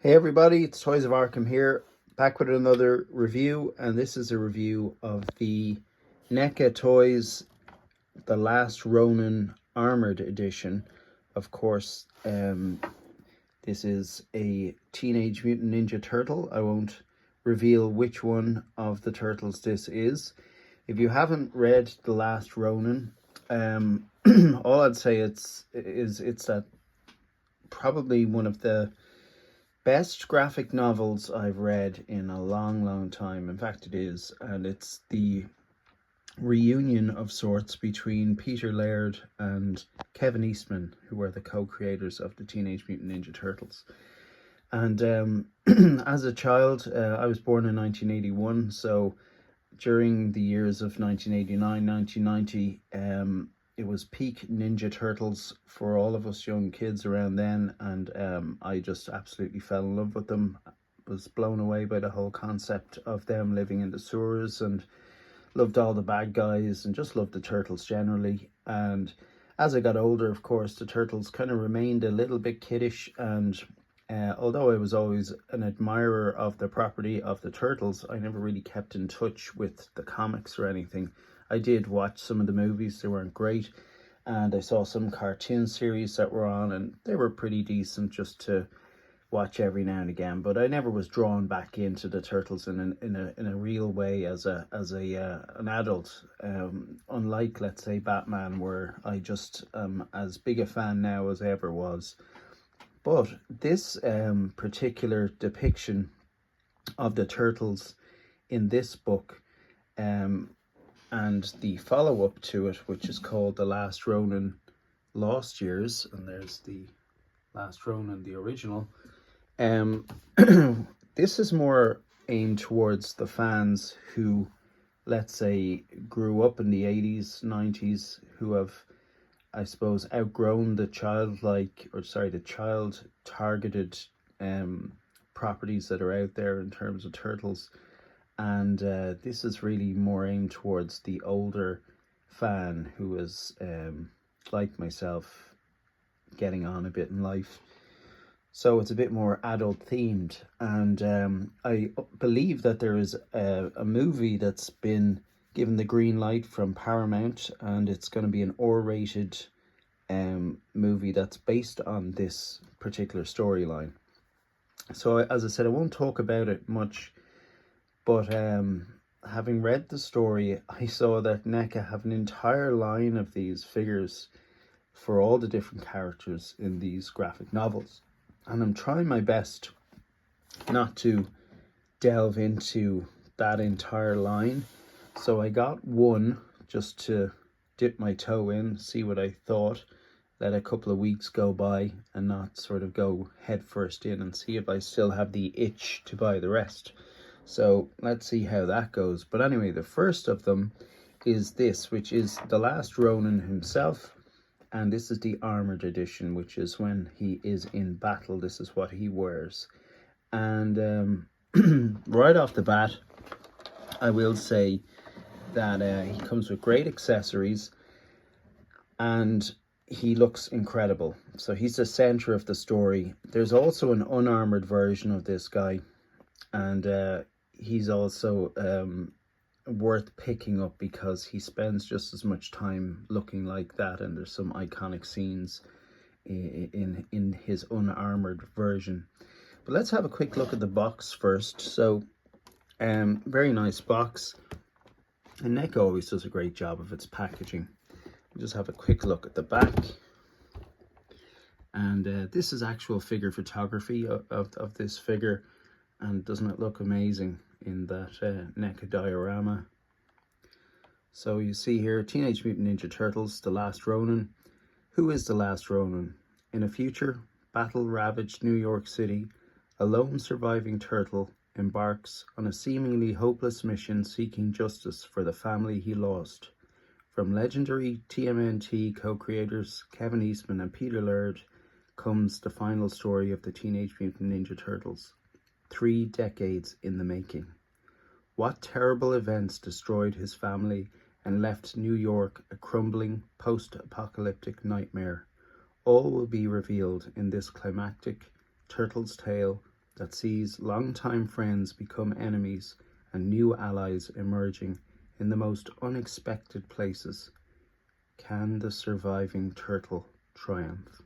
Hey everybody, it's Toys of Arkham here, back with another review, and this is a review of the Neca Toys The Last Ronin Armored Edition. Of course, this is a Teenage Mutant Ninja Turtle. I won't reveal which one of the turtles this is. If you haven't read The Last Ronin, all I'd say it's that probably one of the best graphic novels I've read in a long time. In fact, it is. And it's the reunion of sorts between Peter Laird and Kevin Eastman, who were the co-creators of the Teenage Mutant Ninja Turtles. And as a child, I was born in 1981, so during the years of 1989, 1990, it was peak Ninja Turtles for all of us young kids around then, and I just absolutely fell in love with them. Was blown away by the whole concept of them living in the sewers, and loved all the bad guys, and just loved the Turtles generally. And as I got older, of course, the Turtles kind of remained a little bit kiddish, and although I was always an admirer of the property of the Turtles, I never really kept in touch with the comics or anything. I did watch some of the movies, they weren't great, and I saw some cartoon series that were on, and they were pretty decent just to watch every now and again. But I never was drawn back into the Turtles in a real way as an adult. Unlike, let's say, Batman, where I just am as big a fan now as I ever was. But this particular depiction of the Turtles in this book, and the follow-up to it, which is called The Last Ronin Lost Years, and there's the Last Ronin, the original. This is more aimed towards the fans who, let's say, grew up in the 80s, 90s, who have, I suppose, outgrown the child-targeted properties that are out there in terms of Turtles. And this is really more aimed towards the older fan who is, like myself, getting on a bit in life. So it's a bit more adult themed. And I believe that there is a movie that's been given the green light from Paramount, and it's going to be an R-rated movie that's based on this particular storyline. So as I said, I won't talk about it much. But having read the story, I saw that Neca have an entire line of these figures for all the different characters in these graphic novels. And I'm trying my best not to delve into that entire line. So I got one just to dip my toe in, see what I thought, let a couple of weeks go by and not sort of go head first in, and see if I still have the itch to buy the rest. So let's see how that goes. But anyway, the first of them is this, which is the Last Ronin himself. And this is the Armored Edition, which is when he is in battle. This is what he wears. And right off the bat, I will say that he comes with great accessories, and he looks incredible. So he's the center of the story. There's also an unarmored version of this guy, and he's also worth picking up because he spends just as much time looking like that, and there's some iconic scenes in his unarmored version. But let's have a quick look at the box first. So very nice box, and Neca always does a great job of its packaging. We'll just have a quick look at the back, and this is actual figure photography of this figure. And doesn't it look amazing in that Neca diorama? So you see here, Teenage Mutant Ninja Turtles, The Last Ronin. Who is the Last Ronin? In a future battle-ravaged New York City, a lone surviving turtle embarks on a seemingly hopeless mission seeking justice for the family he lost. From legendary TMNT co-creators Kevin Eastman and Peter Laird comes the final story of the Teenage Mutant Ninja Turtles. 3 decades in the making. What terrible events destroyed his family and left New York a crumbling post-apocalyptic nightmare? All will be revealed in this climactic Turtles' tale that sees longtime friends become enemies and new allies emerging in the most unexpected places. Can the surviving turtle triumph?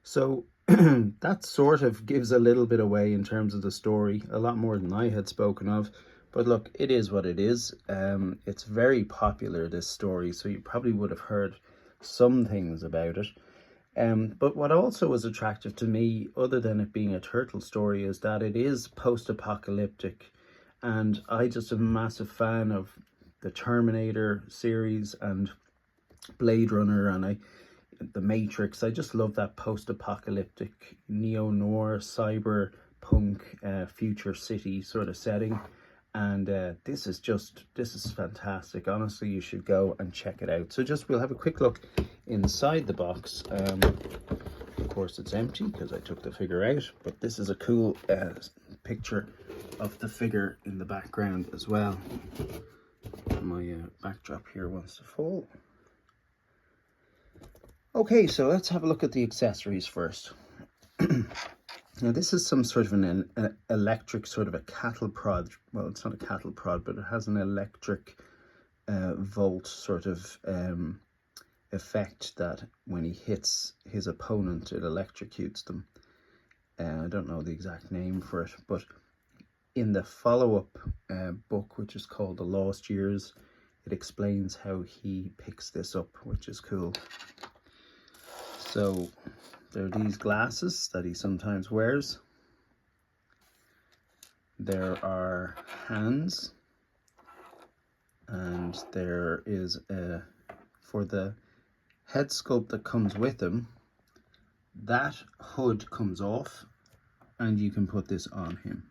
So that sort of gives a little bit away in terms of the story, a lot more than I had spoken of. But look, it is what it is. It's very popular, this story, so you probably would have heard some things about it. But what also was attractive to me, other than it being a turtle story, is that it is post-apocalyptic. And I just am a massive fan of the Terminator series and Blade Runner and The Matrix. I just love that post-apocalyptic, neo-noir, cyberpunk, future city sort of setting. And this is fantastic. Honestly, you should go and check it out. So we'll have a quick look inside the box. Of course, it's empty because I took the figure out, but this is a cool picture of the figure in the background as well. My backdrop here wants to fall. Okay, so let's have a look at the accessories first. Now, this is some sort of an electric, sort of a cattle prod. Well, it's not a cattle prod, but it has an electric volt sort of effect that when he hits his opponent, it electrocutes them. I don't know the exact name for it, but in the follow-up book, which is called The Lost Years, it explains how he picks this up, which is cool. So there are these glasses that he sometimes wears. There are hands, and there is for the head sculpt that comes with him, that hood comes off and you can put this on him,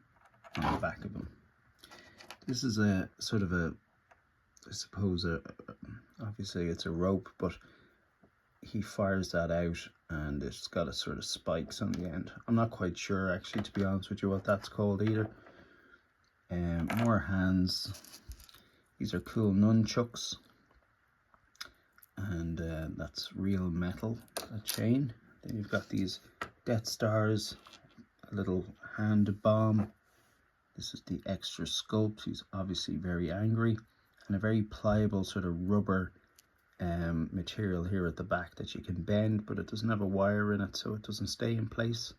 on the back of him. This is a sort of a, I suppose, obviously it's a rope, but he fires that out and it's got a sort of spikes on the end. I'm not quite sure, actually, to be honest with you, what that's called either. More hands. These are cool nunchucks, and that's real metal, a chain. Then you've got these Death Stars, a little hand bomb. This is the extra sculpt. He's obviously very angry, and a very pliable sort of rubber material here at the back that you can bend, but it doesn't have a wire in it, so it doesn't stay in place,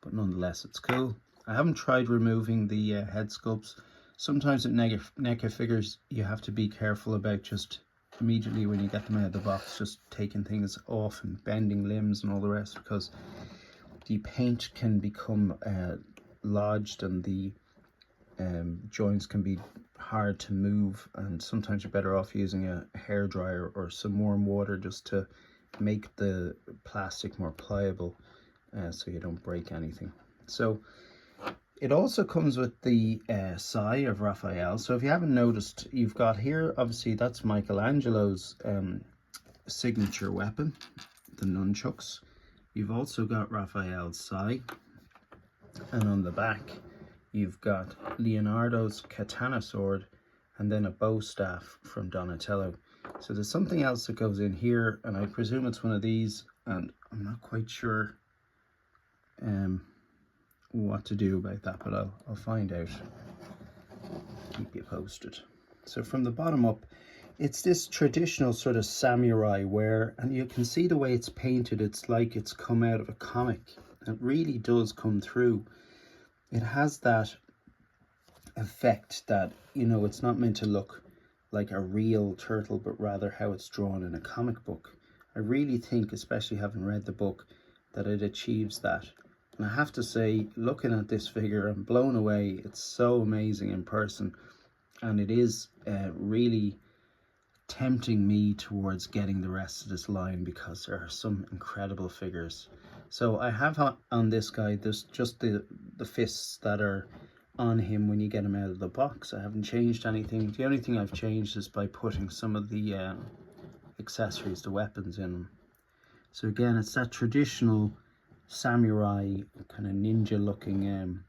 but nonetheless it's cool. I haven't tried removing the head sculpts. Sometimes with NECA figures you have to be careful about just immediately when you get them out of the box, just taking things off and bending limbs and all the rest, because the paint can become lodged and the joints can be hard to move, and sometimes you're better off using a hairdryer or some warm water just to make the plastic more pliable, so you don't break anything. So it also comes with the Sai of Raphael. So if you haven't noticed, you've got here, obviously that's Michelangelo's signature weapon, the nunchucks. You've also got Raphael's Sai, and on the back you've got Leonardo's katana sword, and then a bow staff from Donatello. So there's something else that goes in here, and I presume it's one of these, and I'm not quite sure what to do about that, but I'll find out. Keep you posted. So from the bottom up, it's this traditional sort of samurai wear, and you can see the way it's painted. It's like it's come out of a comic. It really does come through. It has that effect that, you know, it's not meant to look like a real turtle, but rather how it's drawn in a comic book. I really think, especially having read the book, that it achieves that. And I have to say, looking at this figure, I'm blown away. It's so amazing in person, and it is really tempting me towards getting the rest of this line, because there are some incredible figures. So I have on this guy, there's just the fists that are on him when you get him out of the box. I haven't changed anything. The only thing I've changed is by putting some of the accessories, the weapons in him. So again, it's that traditional samurai kind of ninja looking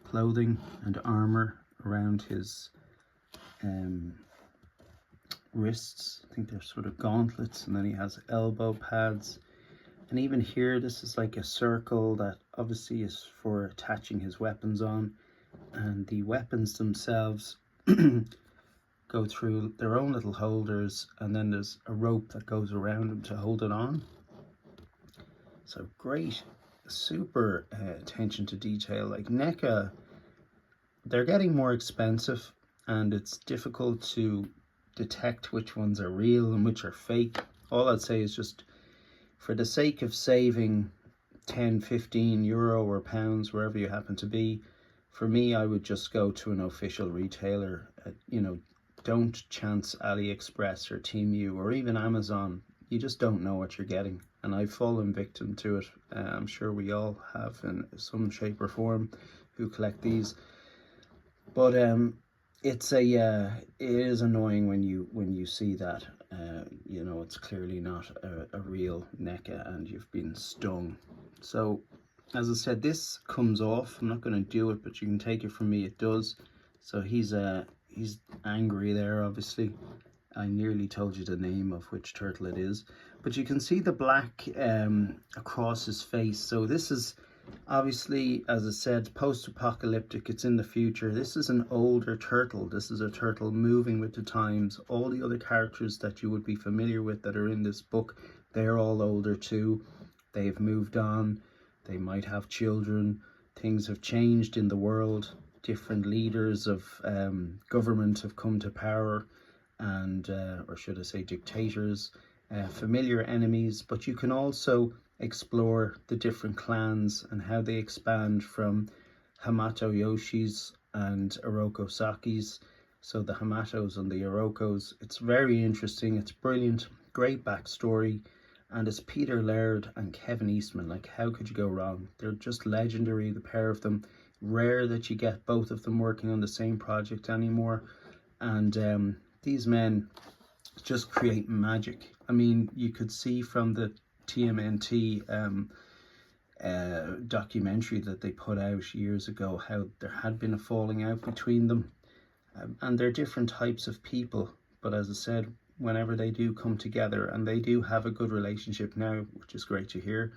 clothing and armor around his wrists. I think they're sort of gauntlets, and then he has elbow pads, And even here, this is like a circle that obviously is for attaching his weapons on, and the weapons themselves go through their own little holders, and then there's a rope that goes around them to hold it on. So great, super attention to detail. Like Neca, they're getting more expensive, and it's difficult to detect which ones are real and which are fake. All I'd say is just for the sake of saving 10, 15 euro or pounds, wherever you happen to be, for me, I would just go to an official retailer. You know, don't chance AliExpress or Temu or even Amazon. You just don't know what you're getting. And I've fallen victim to it. I'm sure we all have in some shape or form who collect these. But it is annoying when you see that. You know, it's clearly not a real Neca and you've been stung. So as I said, this comes off. I'm not going to do it, but you can take it from me, it does. So he's angry there, obviously. I nearly told you the name of which turtle it is, but you can see the black across his face. So this is obviously, as I said, post-apocalyptic. It's in the future. This is an older turtle. This is a turtle moving with the times. All the other characters that you would be familiar with that are in this book, they're all older too. They've moved on. They might have children. Things have changed in the world. Different leaders of government have come to power, and or should I say dictators, familiar enemies. But you can also explore the different clans and how they expand from Hamato Yoshis and Oroko Sakis. So the Hamatos and the Orokos. It's very interesting. It's brilliant. Great backstory. And it's Peter Laird and Kevin Eastman. Like, how could you go wrong? They're just legendary, the pair of them. Rare that you get both of them working on the same project anymore. And these men just create magic. I mean, you could see from the TMNT documentary that they put out years ago how there had been a falling out between them. And they're different types of people. But as I said, whenever they do come together, and they do have a good relationship now, which is great to hear,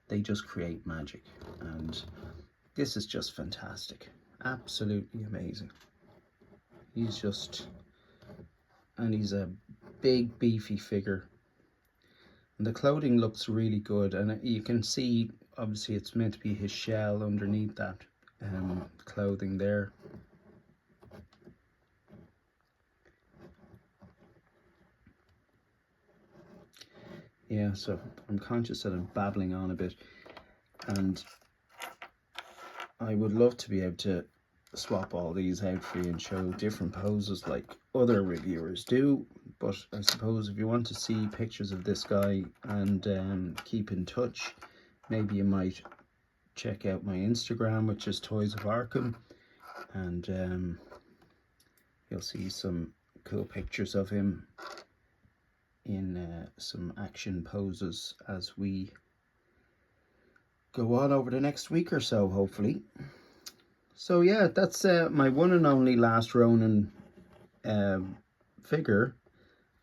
they just create magic. And this is just fantastic. Absolutely amazing. He's a big beefy figure. And the clothing looks really good, and you can see obviously it's meant to be his shell underneath that clothing there. Yeah, so I'm conscious that I'm babbling on a bit, and I would love to be able to swap all these out for you and show different poses like other reviewers do. But I suppose if you want to see pictures of this guy and keep in touch, maybe you might check out my Instagram, which is Toys of Arkham, and you'll see some cool pictures of him in some action poses as we go on over the next week or so, hopefully. So yeah, that's my one and only last Ronin figure.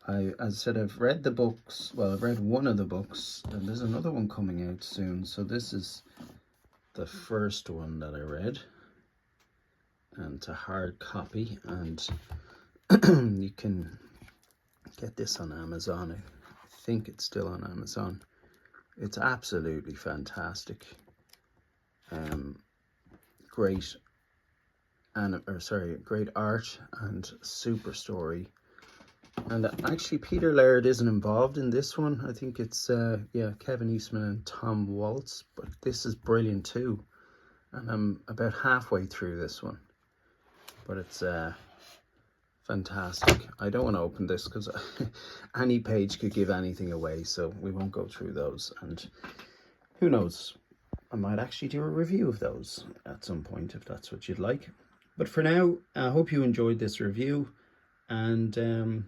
As I said, I've read the books. Well, I've read one of the books, and there's another one coming out soon. So this is the first one that I read, and it's a hard copy, and you can get this on Amazon. I think it's still on Amazon. It's absolutely fantastic. Great great art and super story. And actually Peter Laird isn't involved in this one. I think it's Kevin Eastman and Tom Waltz, but this is brilliant too. And I'm about halfway through this one, but it's fantastic. I don't want to open this because any page could give anything away, so we won't go through those. And who knows, I might actually do a review of those at some point if that's what you'd like. But for now, I hope you enjoyed this review, and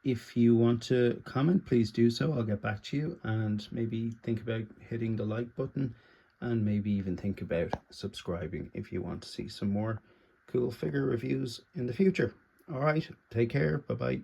if you want to comment, please do so. I'll get back to you, and maybe think about hitting the like button, and maybe even think about subscribing if you want to see some more cool figure reviews in the future. All right, take care. Bye-bye.